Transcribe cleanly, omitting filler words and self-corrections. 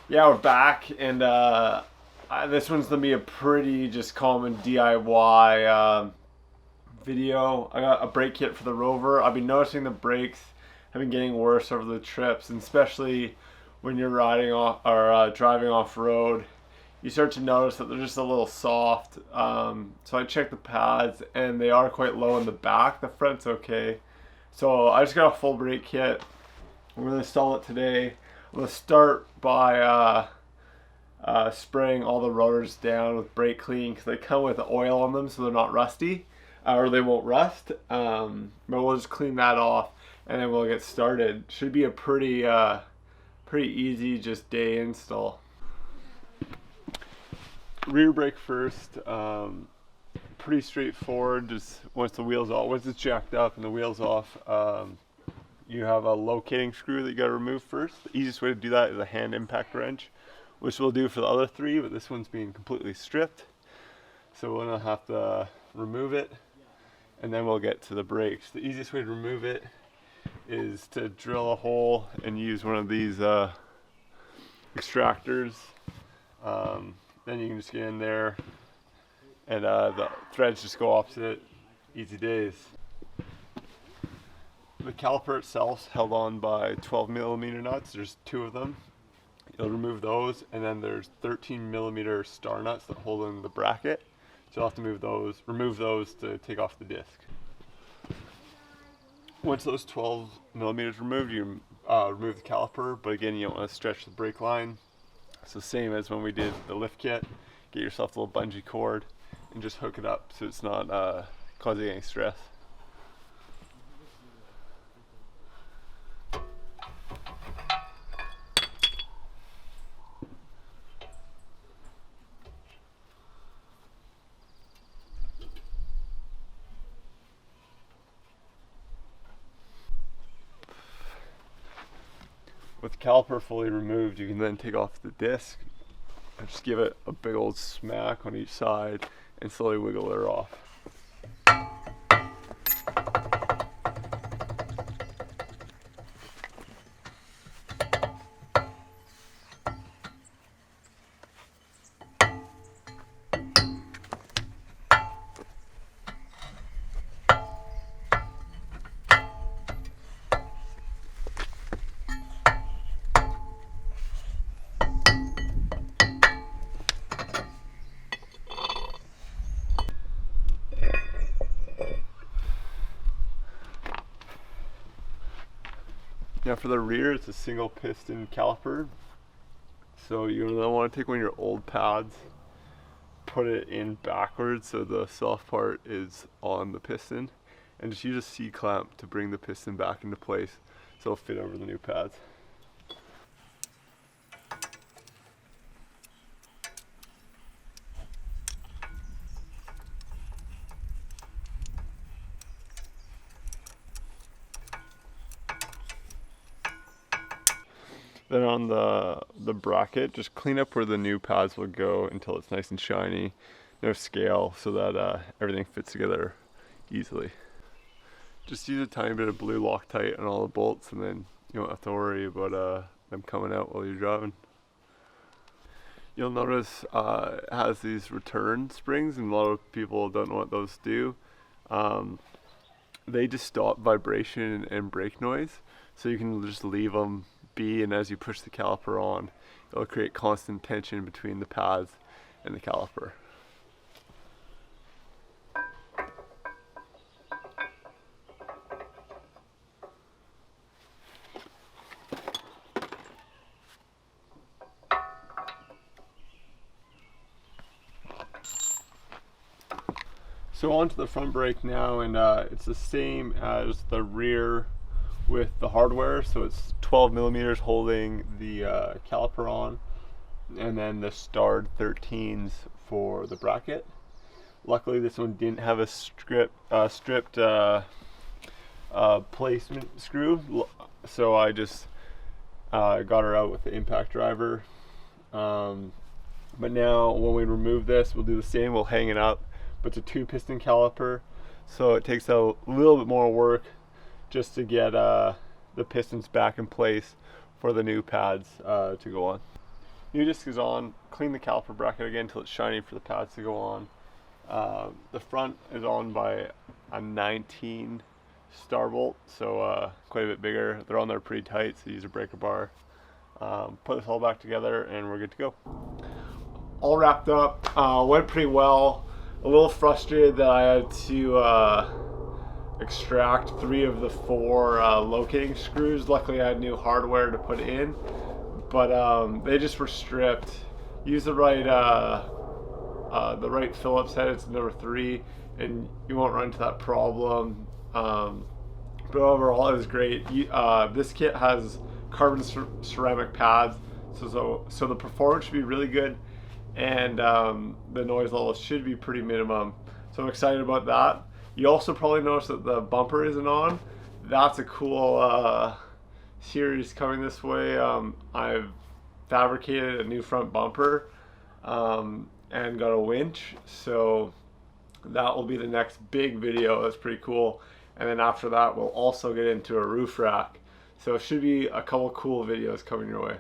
Yeah, we're back, and this one's gonna be a pretty just common DIY video. I got a brake kit for the Rover. I've been noticing the brakes have been getting worse over the trips, and especially when you're riding off or driving off road, you start to notice that they're just a little soft. So I checked the pads, and they are quite low in the back. The front's okay. So I just got a full brake kit. I'm gonna install it today. I'm gonna start by spraying all the rotors down with brake clean because they come with oil on them, so they're not rusty, or they won't rust. But we'll just clean that off, and then we'll get started. Should be a pretty easy just day install. Rear brake first. Pretty straightforward. Just once it's jacked up and the wheel's off, you have a locating screw that you got to remove first. The easiest way to do that is a hand impact wrench, which we'll do for the other three, but this one's being completely stripped. So we're gonna have to remove it, and then we'll get to the brakes. The easiest way to remove it is to drill a hole and use one of these extractors. Then you can just get in there, and the threads just go opposite. Easy days. The caliper itself is held on by 12mm nuts. There's two of them. You'll remove those, and then there's 13mm star nuts that hold in the bracket. So you'll have to remove those to take off the disc. Once those 12mm removed, you remove the caliper, but again, you don't want to stretch the brake line. So same as when we did the lift kit, get yourself a little bungee cord and just hook it up so it's not causing any stress. With the caliper fully removed, you can then take off the disc and just give it a big old smack on each side and slowly wiggle it off. Now for the rear, it's a single piston caliper. So you're gonna want to take one of your old pads, put it in backwards so the soft part is on the piston, and just use a C-clamp to bring the piston back into place so it'll fit over the new pads. Then on the bracket, just clean up where the new pads will go until it's nice and shiny, no scale, so that everything fits together easily. Just use a tiny bit of blue Loctite on all the bolts, and then you don't have to worry about them coming out while you're driving. You'll notice it has these return springs, and a lot of people don't know what those do. They just stop vibration and brake noise, so you can just leave them be, and as you push the caliper on, it'll create constant tension between the pads and the caliper. So onto the front brake now, and it's the same as the rear with the hardware. So it's 12mm holding the caliper on, and then the starred 13s for the bracket. Luckily this one didn't have a stripped placement screw, so I just got her out with the impact driver. But now when we remove this, we'll do the same. We'll hang it up, but it's a 2-piston caliper, so it takes a little bit more work just to get the pistons back in place for the new pads to go on. new disc is on. Clean the caliper bracket again until it's shiny for the pads to go on. The front is on by a 19 star bolt, so quite a bit bigger. They're on there pretty tight, so use a breaker bar. Put this all back together and we're good to go. All wrapped up, went pretty well. A little frustrated that I had to extract 3 of the 4 locating screws. Luckily I had new hardware to put in, but they just were stripped. Use the right Phillips head, it's number 3, and you won't run into that problem. But overall it was great. This kit has carbon ceramic pads, so the performance should be really good, and the noise level should be pretty minimum. So I'm excited about that. You also probably noticed that the bumper isn't on. That's a cool series coming this way. I've fabricated a new front bumper and got a winch, so that will be the next big video. That's pretty cool. And then after that we'll also get into a roof rack, so it should be a couple cool videos coming your way.